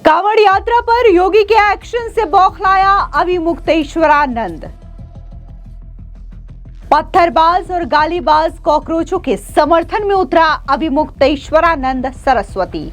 कांवड़ यात्रा पर योगी के एक्शन से बौखलाया अभिमुक्तेश्वरानंद। पत्थरबाज और गालीबाज कॉकरोचों के समर्थन में उतरा अभिमुक्तेश्वरानंद सरस्वती।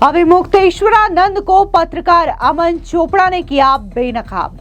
अभिमुक्तेश्वरानंद को पत्रकार अमन चोपड़ा ने किया बेनकाब।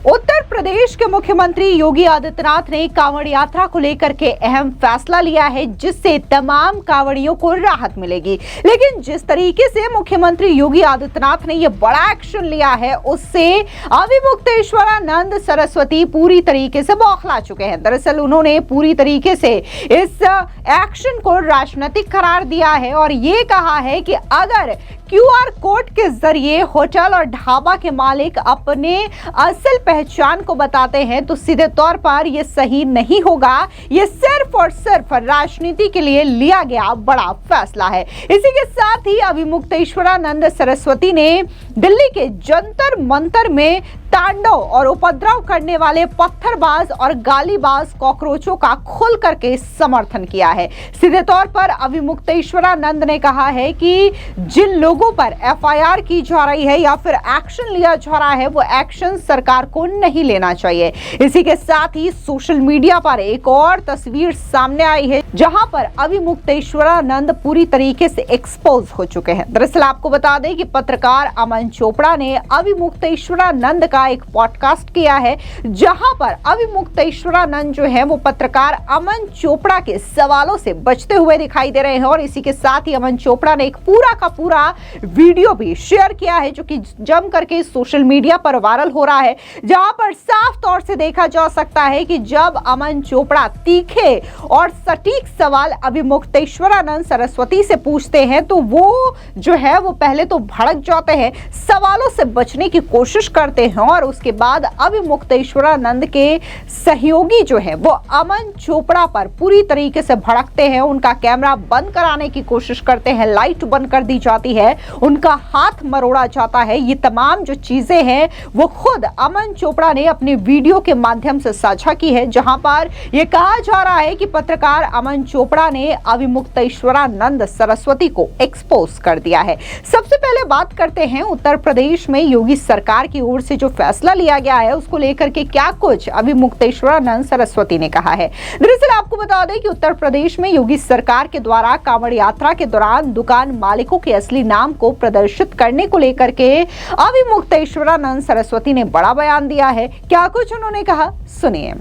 उत्तर प्रदेश के मुख्यमंत्री योगी आदित्यनाथ ने कांवड़ यात्रा को लेकर के अहम फैसला लिया है, जिससे तमाम कांवड़ियों को राहत मिलेगी। लेकिन जिस तरीके से मुख्यमंत्री योगी आदित्यनाथ ने यह बड़ा एक्शन लिया है, उससे अभिमुक्तेश्वरानंद सरस्वती पूरी तरीके से बौखला चुके हैं। दरअसल उन्होंने पूरी तरीके से इस एक्शन को राजनीतिक करार दिया है और ये कहा है कि अगर क्यूआर कोड के जरिए होटल और ढाबा के मालिक अपने असल पहचान को बताते हैं तो सीधे तौर पर यह सही नहीं होगा। यह सिर्फ और सिर्फ राजनीति के लिए लिया गया बड़ा फैसला है। इसी के साथ ही अभिमुक्तेश्वरानंद सरस्वती ने दिल्ली के जंतर मंतर में तांडव और उपद्रव करने वाले पत्थरबाज और गालीबाज कॉकरोचों का खुल करके समर्थन किया है। सीधे तौर पर अभिमुक्तेश्वरानंद ने कहा है कि जिन लोगों पर एफआईआर की जा रही है या फिर एक्शन लिया जा रहा है, वो एक्शन सरकार को नहीं लेना चाहिए। इसी के साथ ही सोशल मीडिया पर एक और तस्वीर सामने आई है, जहां पर अभिमुक्तेश्वरानंद पूरी तरीके से एक्सपोज हो चुके हैं। दरअसल आपको बता दें कि पत्रकार अमन चोपड़ा ने अभिमुक्तेश्वरानंद का एक पॉडकास्ट किया है, जहां पर अभिमुक्तेश्वरानंद जो है वो पत्रकार अमन चोपड़ा के सवालों से बचते हुए दिखाई दे रहे हैं। और इसी के साथ ही अमन चोपड़ा ने एक पूरा का पूरा वीडियो भी शेयर किया है, जो कि जम करके सोशल मीडिया पर वायरल हो रहा है, जहां पर साफ तौर से देखा जा सकता है कि जब अमन चोपड़ा तीखे और सटीक सवाल अभिमुक्तेश्वरानंद सरस्वती से पूछते हैं तो वो जो है वो पहले तो भड़क जाते हैं, सवालों से बचने की कोशिश करते हैं और उसके बाद अभिमुक्तेश्वरानंद के सहयोगी जो है वो अमन चोपड़ा पर पूरी तरीके से भड़कते हैं। उनका कैमरा बंद कराने की कोशिश करते हैं, लाइट बंद कर दी जाती है, उनका हाथ मरोड़ा जाता है। ये तमाम जो चीजें हैं वो खुद अमन चोपड़ा ने अपने वीडियो के माध्यम से साझा की है, जहां पर यह कहा जा रहा है कि पत्रकार अमन चोपड़ा ने अभिमुक्तेश्वरानंद सरस्वती को एक्सपोज कर दिया है। सबसे पहले बात करते हैं उत्तर प्रदेश में योगी सरकार की ओर से जो फैसला लिया गया है उसको लेकर के क्या कुछ अभिमुक्तेश्वरानंद सरस्वती ने कहा है। दरअसल आपको बता दें कि उत्तर प्रदेश में योगी सरकार के द्वारा कांवड़ यात्रा के दौरान दुकान मालिकों के असली नाम को प्रदर्शित करने को लेकर के अभिमुक्तेश्वरानंद सरस्वती ने बड़ा बयान दिया है। क्या कुछ उन्होंने कहा, सुनिए।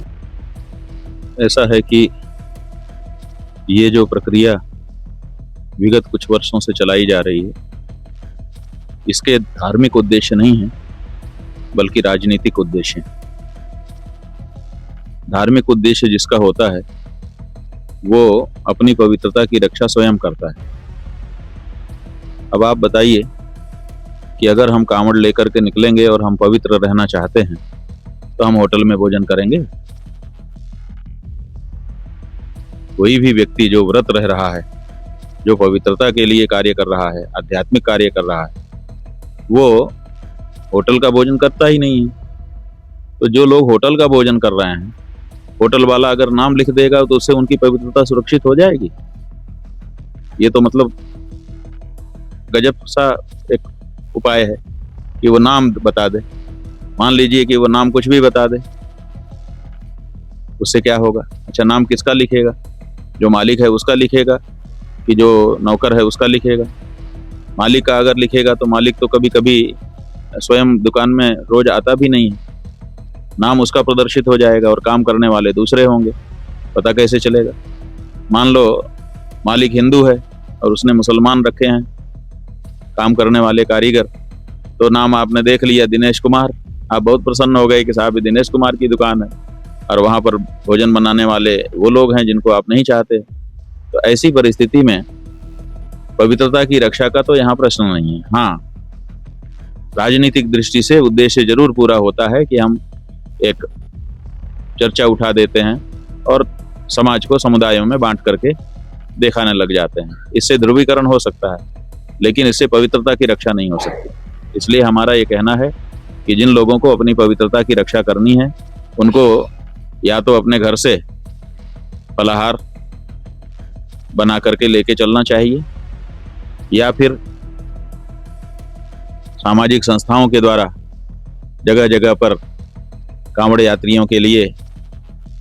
ऐसा है कि ये जो प्रक्रिया विगत कुछ वर्षों से चलाई जा रही है, इसके धार्मिक उद्देश्य नहीं है बल्कि राजनीतिक उद्देश्य है। धार्मिक उद्देश्य जिसका होता है वो अपनी पवित्रता की रक्षा स्वयं करता है। अब आप बताइए कि अगर हम कांवड़ लेकर के निकलेंगे और हम पवित्र रहना चाहते हैं तो हम होटल में भोजन करेंगे? कोई भी व्यक्ति जो व्रत रह रहा है, जो पवित्रता के लिए कार्य कर रहा है, आध्यात्मिक कार्य कर रहा है, वो होटल का भोजन करता ही नहीं है। तो जो लोग होटल का भोजन कर रहे हैं, होटल वाला अगर नाम लिख देगा तो उससे उनकी पवित्रता सुरक्षित हो जाएगी। ये तो मतलब गजब सा एक उपाय है कि वो नाम बता दे। मान लीजिए कि वो नाम कुछ भी बता दे, उससे क्या होगा? अच्छा, नाम किसका लिखेगा? जो मालिक है उसका लिखेगा कि जो नौकर है उसका लिखेगा? मालिक का अगर लिखेगा तो मालिक तो कभी कभी स्वयं दुकान में रोज आता भी नहीं है, नाम उसका प्रदर्शित हो जाएगा और काम करने वाले दूसरे होंगे, पता कैसे चलेगा? मान लो मालिक हिंदू है और उसने मुसलमान रखे हैं काम करने वाले कारीगर, तो नाम आपने देख लिया दिनेश कुमार, आप बहुत प्रसन्न हो गए कि साहब ये दिनेश कुमार की दुकान है और वहाँ पर भोजन बनाने वाले वो लोग हैं जिनको आप नहीं चाहते। तो ऐसी परिस्थिति में पवित्रता की रक्षा का तो यहाँ प्रश्न नहीं है। हाँ, राजनीतिक दृष्टि से उद्देश्य जरूर पूरा होता है कि हम एक चर्चा उठा देते हैं और समाज को समुदायों में बांट करके दिखाने लग जाते हैं। इससे ध्रुवीकरण हो सकता है, लेकिन इससे पवित्रता की रक्षा नहीं हो सकती। इसलिए हमारा ये कहना है कि जिन लोगों को अपनी पवित्रता की रक्षा करनी है, उनको या तो अपने घर से फलाहार बना करके लेके चलना चाहिए या फिर सामाजिक संस्थाओं के द्वारा जगह जगह पर कांवड़ यात्रियों के लिए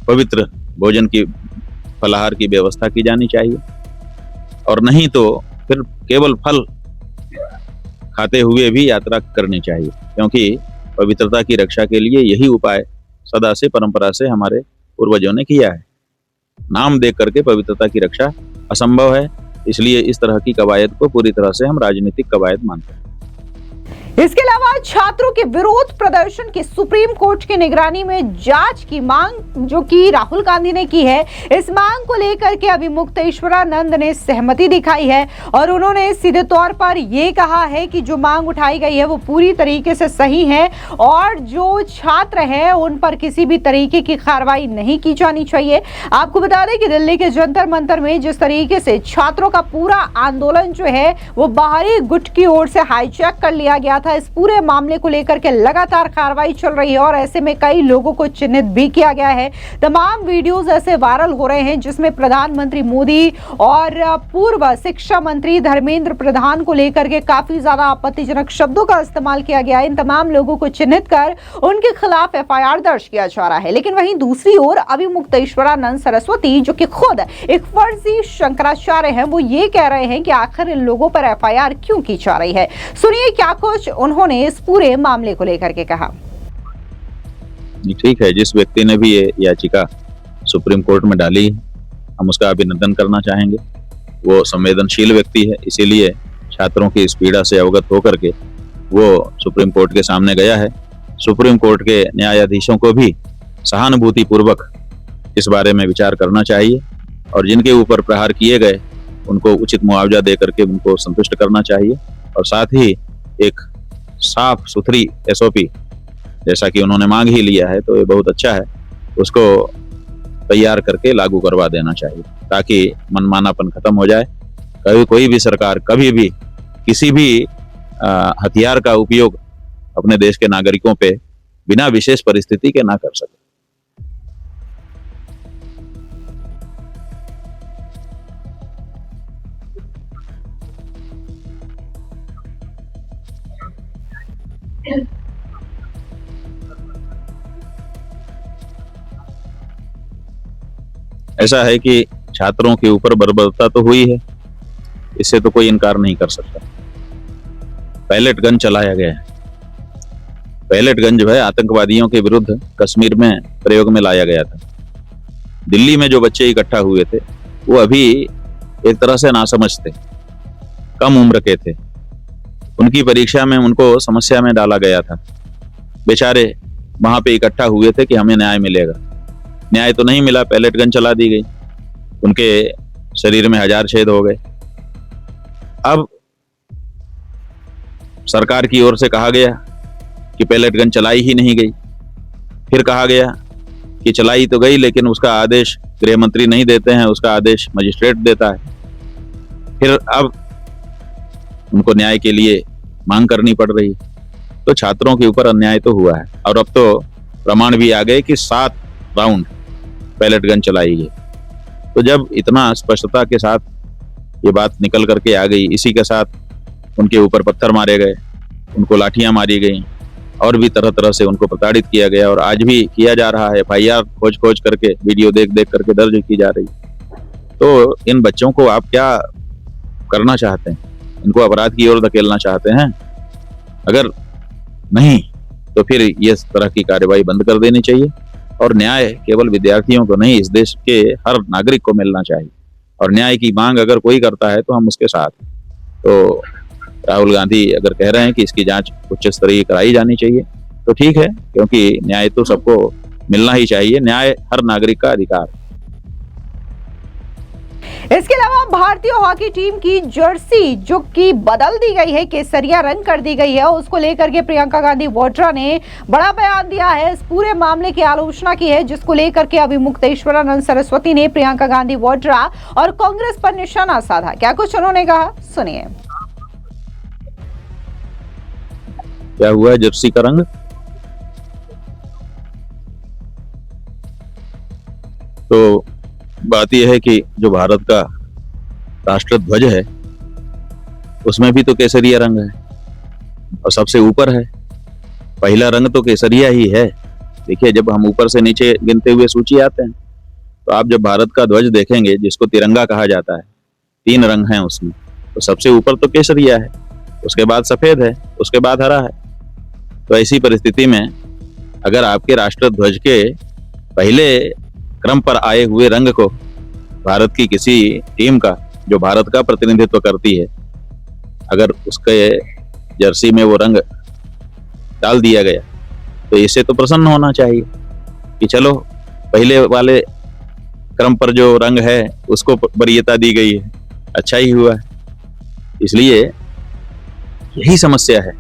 पवित्र भोजन की फलाहार की व्यवस्था की जानी चाहिए, और नहीं तो फिर केवल फल खाते हुए भी यात्रा करनी चाहिए, क्योंकि पवित्रता की रक्षा के लिए यही उपाय सदा से परंपरा से हमारे पूर्वजों ने किया है। नाम देख करके पवित्रता की रक्षा असंभव है, इसलिए इस तरह की कवायद को पूरी तरह से हम राजनीतिक कवायद मानते हैं। इसके अलावा छात्रों के विरोध प्रदर्शन की सुप्रीम कोर्ट की निगरानी में जांच की मांग जो कि राहुल गांधी ने की है, इस मांग को लेकर के अभिमुक्तेश्वरानंद ने सहमति दिखाई है और उन्होंने सीधे तौर पर यह कहा है कि जो मांग उठाई गई है वो पूरी तरीके से सही है और जो छात्र हैं उन पर किसी भी तरीके की कार्रवाई नहीं की जानी चाहिए। आपको बता दें कि दिल्ली के जंतर मंतर में जिस तरीके से छात्रों का पूरा आंदोलन जो है वो बाहरी गुट की ओर से हाईजैक कर लिया गया था, इस पूरे मामले को लेकर के लगातार कार्रवाई चल रही है और ऐसे में कई लोगों को चिन्हित भी किया गया है। तमाम वीडियोस ऐसे वायरल हो रहे हैं जिसमें प्रधानमंत्री मोदी और पूर्व शिक्षा मंत्री धर्मेंद्र प्रधान को लेकर के काफी ज्यादा आपत्तिजनक शब्दों का इस्तेमाल किया गया है। इन तमाम लोगों को चिन्हित कर उनके खिलाफ एफआईआर दर्ज किया जा रहा है। लेकिन वहीं दूसरी ओर अभिमुक्तेश्वरानंद सरस्वती जो कि खुद एक फर्जी शंकराचार्य हैं, वो ये कह रहे हैं कि आखिर इन लोगों पर एफआईआर क्यों की जा रही है। सुनिए क्या कुछ उन्होंने इस पूरे मामले को लेकर के कहा। ठीक है, जिस व्यक्ति ने भी ये याचिका सुप्रीम कोर्ट में डाली, हम उसका अभिनंदन करना चाहेंगे। वो संवेदनशील व्यक्ति है, इसीलिए छात्रों की इस पीड़ा से अवगत होकर के वो सुप्रीम कोर्ट के सामने गया है। सुप्रीम कोर्ट के न्यायाधीशों को भी सहानुभूति पूर्वक इस बारे में विचार करना चाहिए और जिनके ऊपर प्रहार किए गए उनको उचित मुआवजा दे करके उनको संतुष्ट करना चाहिए, और साथ ही एक साफ सुथरी एसओपी जैसा कि उन्होंने मांग ही लिया है तो ये बहुत अच्छा है, उसको तैयार करके लागू करवा देना चाहिए ताकि मनमानापन खत्म हो जाए। कभी कोई भी सरकार कभी भी किसी भी हथियार का उपयोग अपने देश के नागरिकों पे बिना विशेष परिस्थिति के ना कर सके। ऐसा है कि छात्रों के ऊपर बर्बरता तो हुई है, इससे तो कोई इनकार नहीं कर सकता। पैलेट गन चलाया गया है। पैलेट गन जो है आतंकवादियों के विरुद्ध कश्मीर में प्रयोग में लाया गया था। दिल्ली में जो बच्चे इकट्ठा हुए थे वो अभी एक तरह से नासमझ थे, कम उम्र के थे। उनकी परीक्षा में उनको समस्या में डाला गया था। बेचारे वहां पे इकट्ठा हुए थे कि हमें न्याय मिलेगा, न्याय तो नहीं मिला, पैलेट गन चला दी गई, उनके शरीर में 1000 छेद हो गए। अब सरकार की ओर से कहा गया कि पैलेट गन चलाई ही नहीं गई, फिर कहा गया कि चलाई तो गई लेकिन उसका आदेश गृह मंत्री नहीं देते हैं, उसका आदेश मजिस्ट्रेट देता है। फिर अब उनको न्याय के लिए मांग करनी पड़ रही। तो छात्रों के ऊपर अन्याय तो हुआ है और अब तो प्रमाण भी आ गए कि 7 राउंड पैलेट गन चलाई गई। तो जब इतना स्पष्टता के साथ ये बात निकल करके आ गई, इसी के साथ उनके ऊपर पत्थर मारे गए, उनको लाठियां मारी गई और भी तरह तरह से उनको प्रताड़ित किया गया और आज भी किया जा रहा है। एफआईआर खोज खोज करके, वीडियो देख देख करके दर्ज की जा रही। तो इन बच्चों को आप क्या करना चाहते हैं? इनको अपराध की ओर धकेलना चाहते हैं? अगर नहीं तो फिर ये तरह की कार्रवाई बंद कर देनी चाहिए और न्याय केवल विद्यार्थियों को नहीं, इस देश के हर नागरिक को मिलना चाहिए। और न्याय की मांग अगर कोई करता है तो हम उसके साथ। तो राहुल गांधी अगर कह रहे हैं कि इसकी जांच उच्च स्तरीय कराई जानी चाहिए तो ठीक है, क्योंकि न्याय तो सबको मिलना ही चाहिए। न्याय हर नागरिक का अधिकार है। इसके अलावा भारतीय हॉकी टीम की जर्सी जो कि बदल दी गई है, केसरिया रंग कर दी गई है, उसको लेकर के प्रियंका गांधी वाड्रा ने बड़ा बयान दिया है। इस पूरे मामले की आलोचना की है जिसको लेकर के अभिमुक्तेश्वरानंद सरस्वती ने प्रियंका गांधी वाड्रा और कांग्रेस पर निशाना साधा। क्या कुछ उन्होंने कहा, सुनिए। क्या हुआ जर्सी का रंग? तो बात यह है कि जो भारत का राष्ट्र ध्वज है उसमें भी तो केसरिया रंग है और सबसे ऊपर है। पहला रंग तो केसरिया ही है। देखिए, जब हम ऊपर से नीचे गिनते हुए सूची आते हैं तो आप जब भारत का ध्वज देखेंगे, जिसको तिरंगा कहा जाता है, 3 रंग हैं उसमें, तो सबसे ऊपर तो केसरिया है, उसके बाद सफेद है, उसके बाद हरा है। तो ऐसी परिस्थिति में अगर आपके राष्ट्र ध्वज के पहले क्रम पर आए हुए रंग को भारत की किसी टीम का, जो भारत का प्रतिनिधित्व करती है, अगर उसके जर्सी में वो रंग डाल दिया गया तो इससे तो प्रसन्न होना चाहिए कि चलो पहले वाले क्रम पर जो रंग है उसको वरीयता दी गई है, अच्छा ही हुआ है। इसलिए यही समस्या है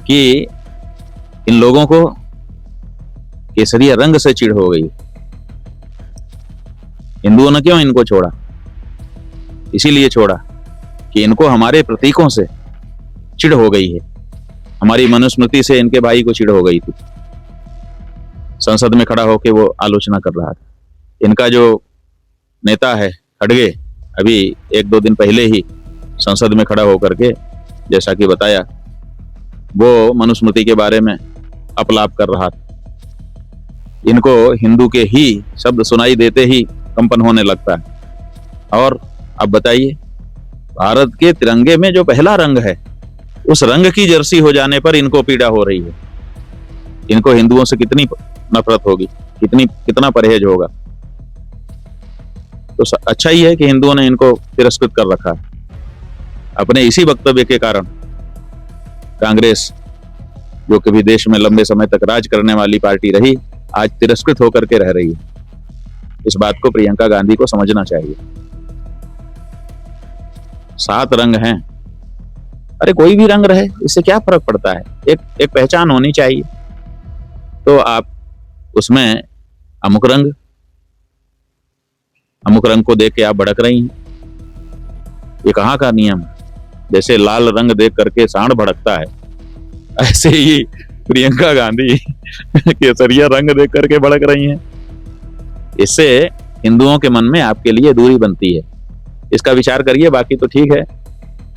कि इन लोगों को केसरिया रंग से चिढ़ हो गई। हिंदुओं ने क्यों इनको छोड़ा? इसीलिए छोड़ा कि इनको हमारे प्रतीकों से चिढ़ हो गई है, हमारी मनुस्मृति से इनके भाई को चिढ़ हो गई थी। संसद में खड़ा होकर वो आलोचना कर रहा था। इनका जो नेता है खड़गे, अभी 1-2 दिन पहले ही संसद में खड़ा होकर के, जैसा कि बताया, वो मनुस्मृति के बारे में अपलाप कर रहा था। इनको हिंदू के ही शब्द सुनाई देते ही कंपन होने लगता है। और अब बताइए, भारत के तिरंगे में जो पहला रंग है, उस रंग की जर्सी हो जाने पर इनको पीड़ा हो रही है। इनको हिंदुओं से कितनी नफरत होगी, कितना परहेज होगा। तो अच्छा ही है कि हिंदुओं ने इनको तिरस्कृत कर रखा है। अपने इसी वक्तव्य के कारण कांग्रेस, जो कभी देश में लंबे समय तक राज करने वाली पार्टी रही, आज तिरस्कृत होकर के रह रही है। इस बात को प्रियंका गांधी को समझना चाहिए। 7 रंग हैं, अरे कोई भी रंग रहे, इससे क्या फर्क पड़ता है? एक पहचान होनी चाहिए। तो आप उसमें अमुक रंग को देख के आप भड़क रही हैं। ये कहाँ का नियम? जैसे लाल रंग देख करके सांड भड़कता है, ऐसे ही प्रियंका गांधी केसरिया रंग देख करके भड़क रही हैं। इससे हिंदुओं के मन में आपके लिए दूरी बनती है। इसका विचार करिए। बाकी तो ठीक है,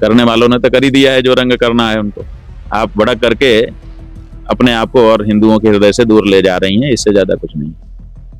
करने वालों ने तो कर ही दिया है जो रंग करना है उनको। आप भड़क करके अपने आप को और हिंदुओं के हृदय से दूर ले जा रही हैं, इससे ज्यादा कुछ नहीं।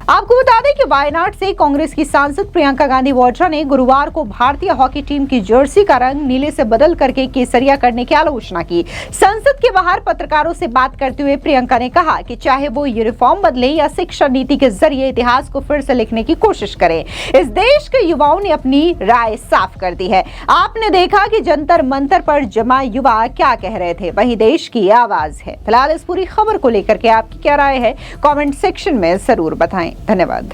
आपको बता दें कि वायनाड से कांग्रेस की सांसद प्रियंका गांधी वाड्रा ने गुरुवार को भारतीय हॉकी टीम की जर्सी का रंग नीले से बदल करके केसरिया करने की आलोचना की। संसद के बाहर पत्रकारों से बात करते हुए प्रियंका ने कहा कि चाहे वो यूनिफॉर्म बदले या शिक्षा नीति के जरिए इतिहास को फिर से लिखने की कोशिश करें, इस देश के युवाओं ने अपनी राय साफ कर दी है। आपने देखा कि जंतर मंतर पर जमा युवा क्या कह रहे थे, वही देश की आवाज है। फिलहाल इस पूरी खबर को लेकर के आपकी क्या राय है, कॉमेंट सेक्शन में जरूर बताएं। धन्यवाद।